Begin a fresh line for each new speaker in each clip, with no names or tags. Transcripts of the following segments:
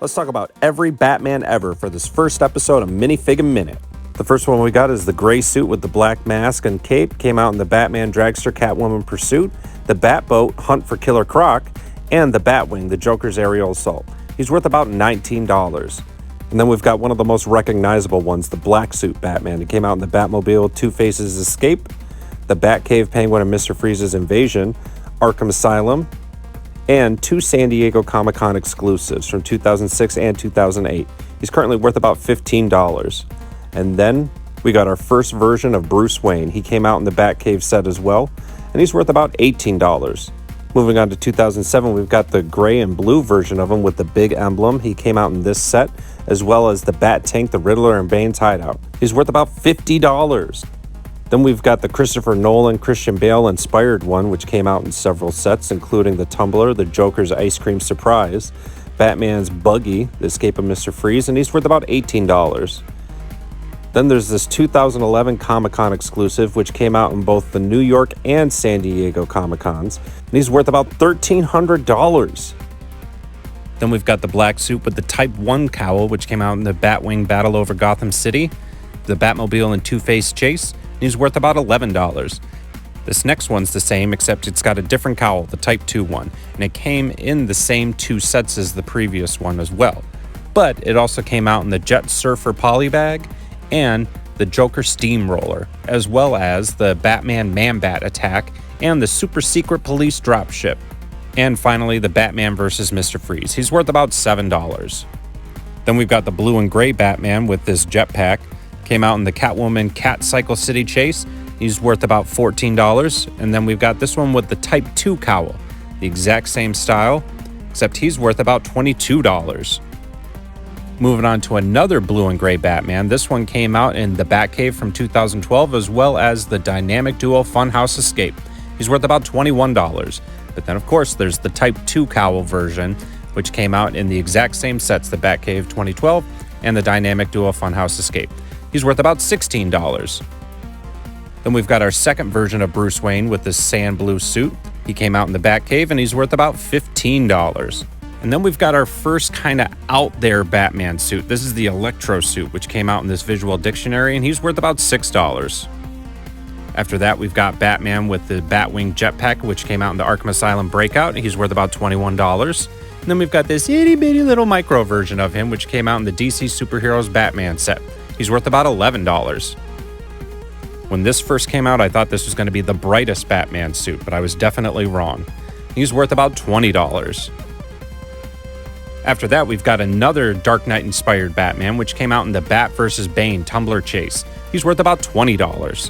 Let's talk about every Batman ever for this first episode of Minifigure Minute. The first one we got is the gray suit with the black mask and cape. Came out in the Batman Dragster Catwoman Pursuit, the Batboat Hunt for Killer Croc, and the Batwing, the Joker's aerial assault. He's worth about $19. And then we've got one of the most recognizable ones, the black suit Batman. It came out in the Batmobile Two-Face's Escape, the Batcave Penguin and Mr. Freeze's Invasion, Arkham Asylum, and two San Diego Comic-Con exclusives from 2006 and 2008. He's currently worth about $15. And then we got our first version of Bruce Wayne. He came out in the Batcave set as well, and he's worth about $18. Moving on to 2007, we've got the gray and blue version of him with the big emblem. He came out in this set, as well as the Bat Tank, the Riddler, and Bane's hideout. He's worth about $50. Then we've got the Christopher Nolan, Christian Bale inspired one, which came out in several sets, including the Tumbler, the Joker's Ice Cream Surprise, Batman's Buggy, the Escape of Mr. Freeze, and he's worth about $18. Then there's this 2011 Comic-Con exclusive, which came out in both the New York and San Diego Comic-Cons, and he's worth about $1,300. Then we've got the black suit with the Type 1 cowl, which came out in the Batwing Battle over Gotham City, the Batmobile and Two-Face Chase, and he's worth about $11. This next one's the same, except it's got a different cowl, the Type 2 one, and it came in the same two sets as the previous one as well. But it also came out in the Jet Surfer Polybag and the Joker Steamroller, as well as the Batman Man-Bat attack and the Super Secret Police Dropship. And finally, the Batman vs. Mr. Freeze. He's worth about $7. Then we've got the blue and gray Batman with this jetpack. Came out in the Catwoman Cat Cycle City Chase. He's worth about $14. And then we've got this one with the Type 2 cowl. The exact same style, except he's worth about $22. Moving on to another blue and gray Batman. This one came out in the Batcave from 2012, as well as the Dynamic Duo Funhouse Escape. He's worth about $21. But then, of course, there's the Type 2 cowl version, which came out in the exact same sets, the Batcave 2012 and the Dynamic Duo Funhouse Escape. He's worth about $16. Then we've got our second version of Bruce Wayne with this sand blue suit. He came out in the Batcave, and he's worth about $15. And then we've got our first kind of out there Batman suit. This is the Electro suit, which came out in this visual dictionary, and he's worth about $6. After that, we've got Batman with the Batwing jetpack, which came out in the Arkham Asylum Breakout. He's worth about $21. And then we've got this itty bitty little micro version of him, which came out in the DC Superheroes Batman set. He's worth about $11. When this first came out, I thought this was going to be the brightest Batman suit, but I was definitely wrong. He's worth about $20. After that, we've got another Dark Knight-inspired Batman, which came out in the Bat vs. Bane Tumbler Chase. He's worth about $20.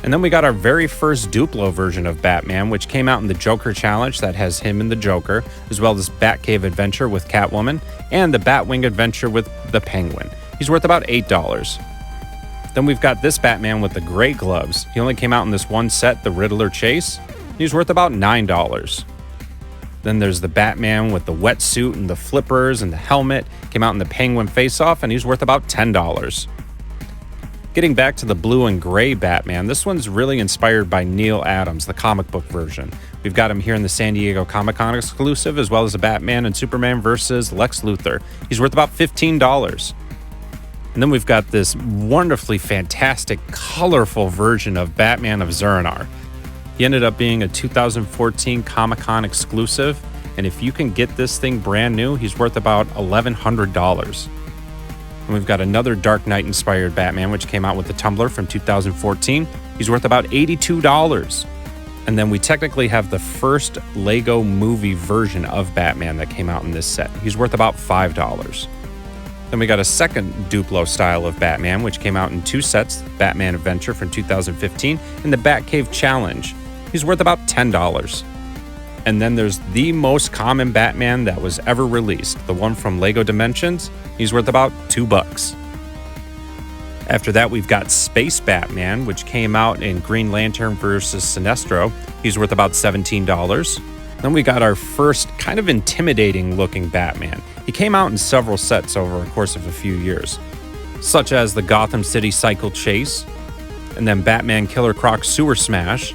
And then we got our very first Duplo version of Batman, which came out in the Joker Challenge that has him and the Joker, as well as Batcave Adventure with Catwoman, and the Batwing Adventure with the Penguin. He's worth about $8. Then we've got this Batman with the gray gloves. He only came out in this one set, the Riddler Chase. He's worth about $9. Then there's the Batman with the wetsuit and the flippers and the helmet. Came out in the Penguin Face-Off, and he's worth about $10. Getting back to the blue and gray Batman, this one's really inspired by Neil Adams, the comic book version. We've got him here in the San Diego Comic-Con exclusive, as well as the Batman and Superman vs. Lex Luthor. He's worth about $15. And then we've got this wonderfully fantastic, colorful version of Batman of Zur-En-Arrh. He ended up being a 2014 Comic-Con exclusive, and if you can get this thing brand new, he's worth about $1,100. And we've got another Dark Knight-inspired Batman, which came out with the Tumbler from 2014. He's worth about $82. And then we technically have the first Lego movie version of Batman that came out in this set. He's worth about $5. Then we got a second Duplo style of Batman, which came out in two sets, Batman Adventure from 2015 and the Batcave Challenge. He's worth about $10. And then there's the most common Batman that was ever released, the one from Lego Dimensions. He's worth about $2. After that, we've got Space Batman, which came out in Green Lantern vs. Sinestro. He's worth about $17. Then we got our first kind of intimidating looking Batman. He came out in several sets over a course of a few years, such as the Gotham City Cycle Chase, and then Batman Killer Croc Sewer Smash,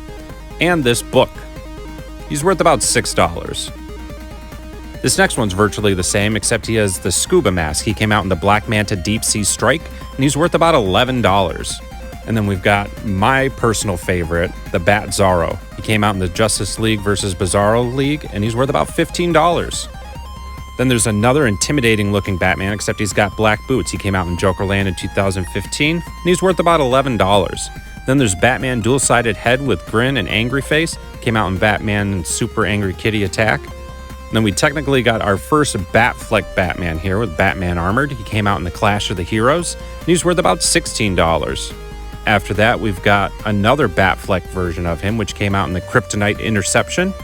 and this book. He's worth about $6. This next one's virtually the same, except he has the scuba mask. He came out in the Black Manta Deep Sea Strike, and he's worth about $11. And then we've got my personal favorite, the Bat Zorro. He came out in the Justice League versus Bizarro League, and he's worth about $15. Then there's another intimidating looking Batman, except he's got black boots. He came out in Jokerland in 2015, and he's worth about $11. Then there's Batman Dual-Sided Head with Grin and Angry Face. Came out in Batman Super Angry Kitty Attack. And then we technically got our first Batfleck Batman here with Batman Armored. He came out in the Clash of the Heroes, and he's worth about $16. After that, we've got another Batfleck version of him, which came out in the Kryptonite Interception,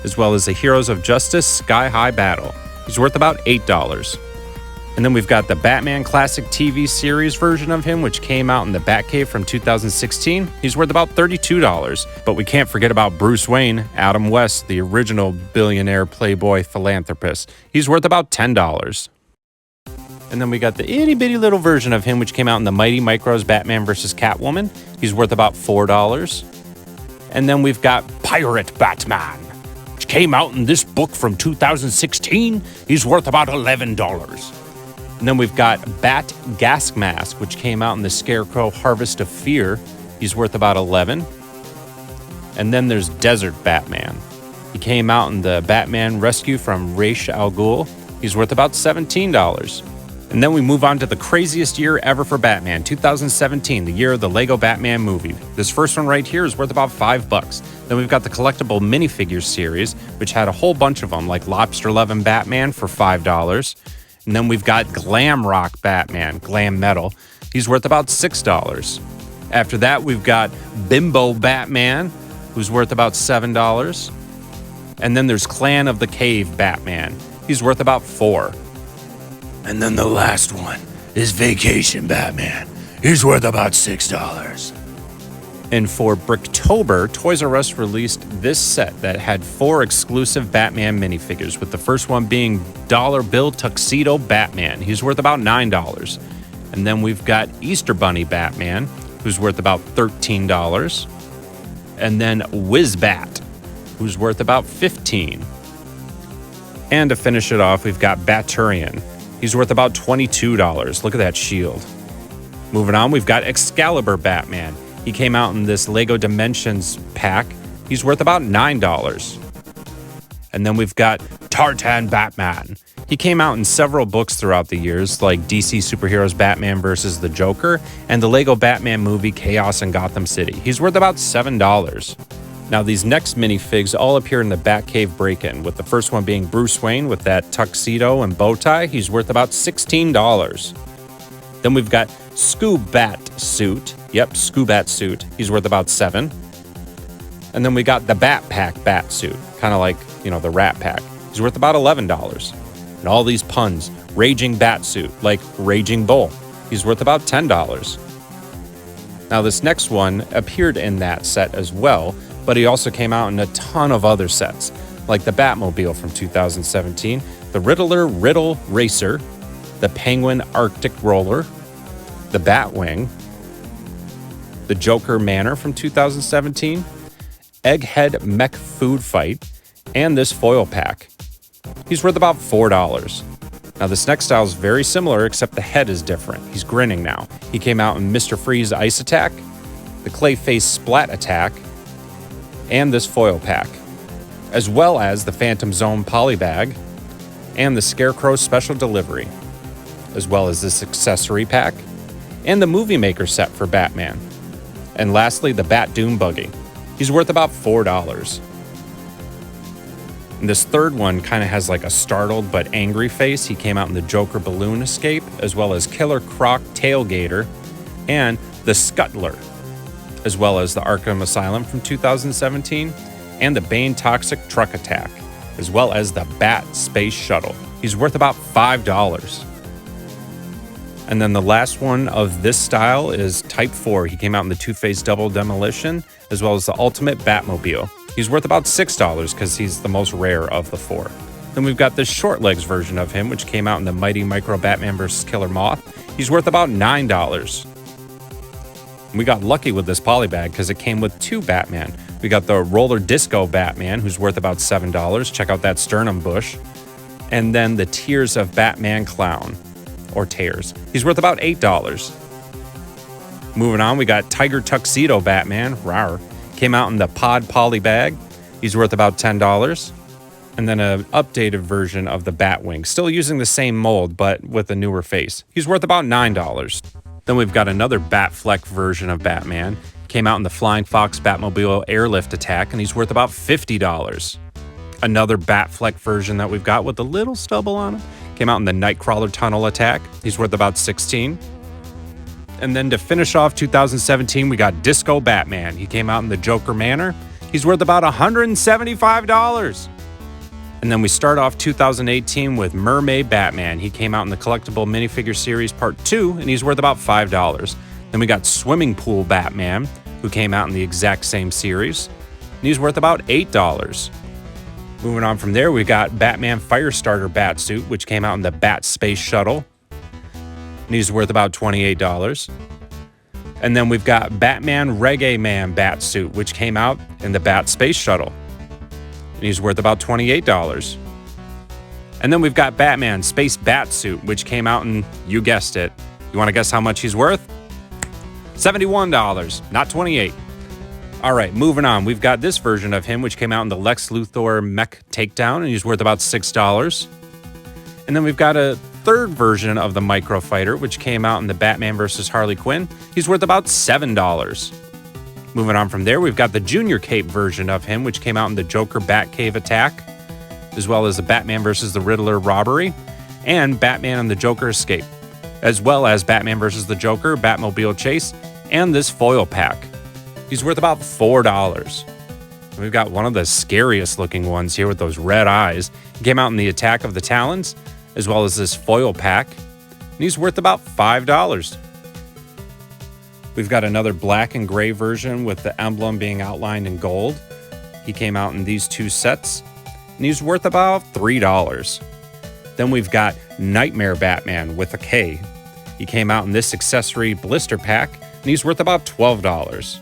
as well as the Heroes of Justice Sky High Battle. He's worth about $8. And then we've got the Batman Classic TV series version of him, which came out in the Batcave from 2016. He's worth about $32. But we can't forget about Bruce Wayne, Adam West, the original billionaire playboy philanthropist. He's worth about $10. And then we got the itty bitty little version of him, which came out in the Mighty Micros Batman vs. Catwoman. He's worth about $4. And then we've got Pirate Batman, which came out in this book from 2016. He's worth about $11. And then we've got Bat Gas Mask, which came out in the Scarecrow Harvest of Fear. He's worth about $11. And then there's Desert Batman. He came out in the Batman Rescue from Ra's al Ghul. He's worth about $17. And then we move on to the craziest year ever for Batman, 2017, the year of the Lego Batman movie. This first one right here is worth about $5. Then we've got the collectible minifigures series, which had a whole bunch of them, like Lobster Lovin' Batman for $5. And then we've got Glam Rock Batman, Glam Metal. He's worth about $6. After that, we've got Bimbo Batman, who's worth about $7. And then there's Clan of the Cave Batman. He's worth about $4. And then the last one is Vacation Batman. He's worth about $6. And for Bricktober, Toys R Us released this set that had 4 exclusive Batman minifigures, with the first one being Dollar Bill Tuxedo Batman. He's worth about $9. And then we've got Easter Bunny Batman, who's worth about $13. And then Whiz-Bat, who's worth about $15. And to finish it off, we've got Baturian. He's worth about $22. Look at that shield. Moving on, we've got Excalibur Batman. He came out in this Lego Dimensions pack. He's worth about $9. And then we've got Tartan Batman. He came out in several books throughout the years, like DC Superheroes Batman vs. the Joker and the Lego Batman movie Chaos in Gotham City. He's worth about $7. Now, these next minifigs all appear in the Batcave break-in, with the first one being Bruce Wayne with that tuxedo and bow tie. He's worth about $16. Then we've got Scoobat Suit. Yep, Scoobat Suit. He's worth about $7. And then we got the Bat Pack Bat Suit, kind of like, the Rat Pack. He's worth about $11. And all these puns. Raging Bat Suit, like Raging Bull. He's worth about $10. Now, this next one appeared in that set as well, but he also came out in a ton of other sets, like the Batmobile from 2017, the Riddler Riddle Racer, the Penguin Arctic Roller, the Batwing, the Joker Manor from 2017, Egghead Mech Food Fight, and this foil pack. He's worth about $4. Now, this next style is very similar, except the head is different. He's grinning now. He came out in Mr. Freeze Ice Attack, the Clayface Splat Attack, and this foil pack, as well as the Phantom Zone Polybag and the Scarecrow Special Delivery, as well as this accessory pack and the Movie Maker set for Batman. And lastly, the Bat Doom Buggy. He's worth about $4. And this third one kind of has like a startled but angry face. He came out in the Joker Balloon Escape, as well as Killer Croc Tailgater and the Scuttler, as well as the Arkham Asylum from 2017, and the Bane Toxic Truck Attack, as well as the Bat Space Shuttle. He's worth about $5. And then the last one of this style is Type 4. He came out in the Two-Face Double Demolition, as well as the Ultimate Batmobile. He's worth about $6 because he's the most rare of the 4. Then we've got this short legs version of him, which came out in the Mighty Micro Batman vs. Killer Moth. He's worth about $9. We got lucky with this polybag because it came with 2 Batman. We got the Roller Disco Batman, who's worth about $7. Check out that sternum bush. And then the Tears of Batman Clown, or Tears. He's worth about $8. Moving on, we got Tiger Tuxedo Batman, rawr. Came out in the Pod Poly bag. He's worth about $10. And then an updated version of the Batwing, still using the same mold, but with a newer face. He's worth about $9. Then we've got another Batfleck version of Batman. Came out in the Flying Fox Batmobile Airlift Attack, and he's worth about $50. Another Batfleck version that we've got with a little stubble on him. Came out in the Nightcrawler Tunnel Attack. He's worth about $16. And then to finish off 2017, we got Disco Batman. He came out in the Joker Manor. He's worth about $175. And then we start off 2018 with Mermaid Batman. He came out in the Collectible Minifigure Series Part 2, and he's worth about $5. Then we got Swimming Pool Batman, who came out in the exact same series, and he's worth about $8. Moving on from there, we got Batman Firestarter Batsuit, which came out in the Bat Space Shuttle, and he's worth about $28. And then we've got Batman Reggae Man Batsuit, which came out in the Bat Space Shuttle, and he's worth about $28. And then we've got Batman Space Batsuit, which came out in, you guessed it. You want to guess how much he's worth? $71, not $28. All right, moving on. We've got this version of him, which came out in the Lex Luthor Mech Takedown, and he's worth about $6. And then we've got a third version of the Micro Fighter, which came out in the Batman vs. Harley Quinn. He's worth about $7. Moving on from there, we've got the Junior Cape version of him, which came out in the Joker Batcave Attack, as well as the Batman vs. the Riddler Robbery, and Batman and the Joker Escape, as well as Batman vs. the Joker Batmobile Chase, and this foil pack. He's worth about $4. We've got one of the scariest looking ones here with those red eyes. He came out in the Attack of the Talons, as well as this foil pack, and he's worth about $5. We've got another black and gray version with the emblem being outlined in gold. He came out in these two sets, and he's worth about $3. Then we've got Nightmare Batman with a K. He came out in this accessory blister pack, and he's worth about $12.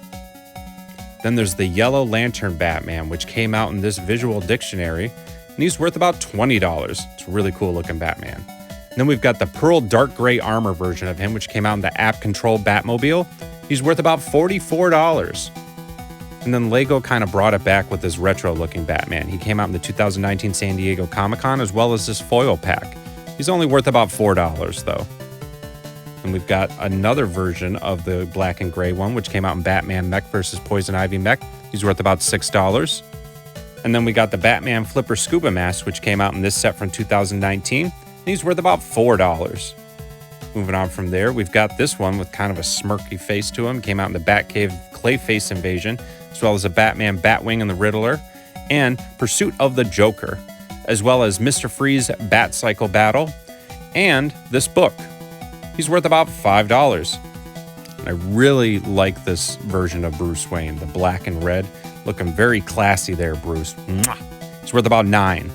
Then there's the Yellow Lantern Batman, which came out in this visual dictionary, and he's worth about $20. It's a really cool looking Batman. And then we've got the Pearl Dark Gray Armor version of him, which came out in the App Control Batmobile. He's worth about $44. And then Lego kind of brought it back with this retro looking Batman. He came out in the 2019 San Diego Comic-Con, as well as this foil pack. He's only worth about $4 though. And we've got another version of the black and gray one, which came out in Batman Mech vs. Poison Ivy Mech. He's worth about $6. And then we got the Batman Flipper Scuba Mask, which came out in this set from 2019. And he's worth about $4. Moving on from there, we've got this one with kind of a smirky face to him. Came out in the Batcave Clayface Invasion, as well as the Batman Batwing and the Riddler, and Pursuit of the Joker, as well as Mr. Freeze Bat Cycle Battle, and this book. He's worth about $5. And I really like this version of Bruce Wayne, the black and red. Looking very classy there, Bruce. Mwah. He's worth about $9.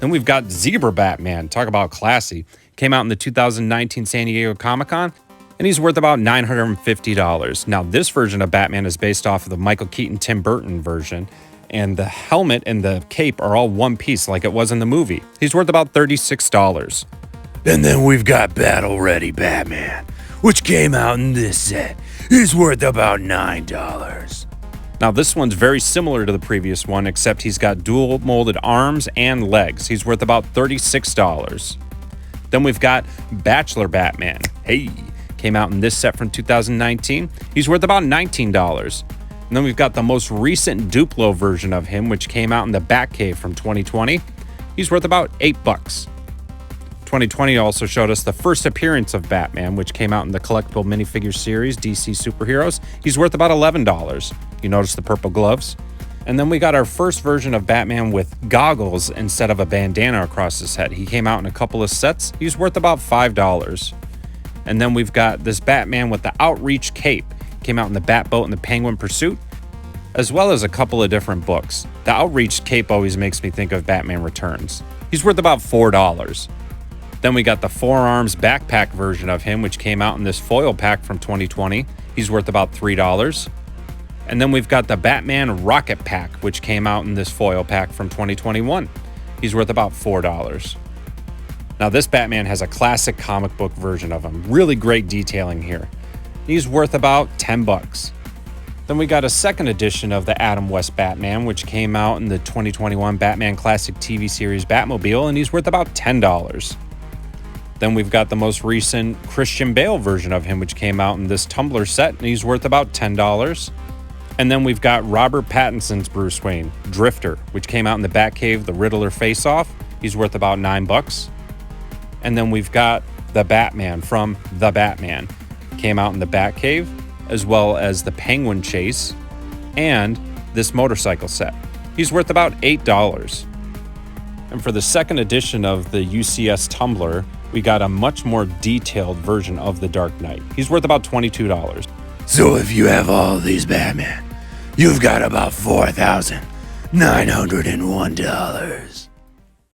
Then we've got Zebra Batman. Talk about classy. Came out in the 2019 San Diego Comic-Con, and he's worth about $950. Now, this version of Batman is based off of the Michael Keaton Tim Burton version, and the helmet and the cape are all one piece like it was in the movie. He's worth about $36.
And then we've got Battle Ready Batman, which came out in this set. He's worth about $9.
Now, this one's very similar to the previous one, except he's got dual molded arms and legs. He's worth about $36. Then we've got Bachelor Batman. Hey, came out in this set from 2019. He's worth about $19. And then we've got the most recent Duplo version of him, which came out in the Batcave from 2020. He's worth about $8. 2020 also showed us the first appearance of Batman, which came out in the collectible minifigure series, DC Superheroes. He's worth about $11. You notice the purple gloves? And then we got our first version of Batman with goggles instead of a bandana across his head. He came out in a couple of sets. He's worth about $5. And then we've got this Batman with the Outreach cape. Came out in the Batboat and the Penguin Pursuit, as well as a couple of different books. The Outreach cape always makes me think of Batman Returns. He's worth about $4. Then we got the Forearms backpack version of him, which came out in this foil pack from 2020. He's worth about $3. And then we've got the Batman Rocket Pack, which came out in this foil pack from 2021. He's worth about $4. Now this Batman has a classic comic book version of him. Really great detailing here. He's worth about 10 bucks. Then we got a second edition of the Adam West Batman, which came out in the 2021 Batman Classic TV series Batmobile, and he's worth about $10. Then we've got the most recent Christian Bale version of him, which came out in this tumbler set, and he's worth about $10. And then we've got Robert Pattinson's Bruce Wayne, Drifter, which came out in the Batcave, the Riddler face-off. He's worth about $9. And then we've got the Batman from The Batman. Came out in the Batcave, as well as the Penguin Chase, and this motorcycle set. He's worth about $8. And for the second edition of the UCS Tumbler, we got a much more detailed version of the Dark Knight. He's worth about $22.
So if you have all these Batman, you've got about $4,901.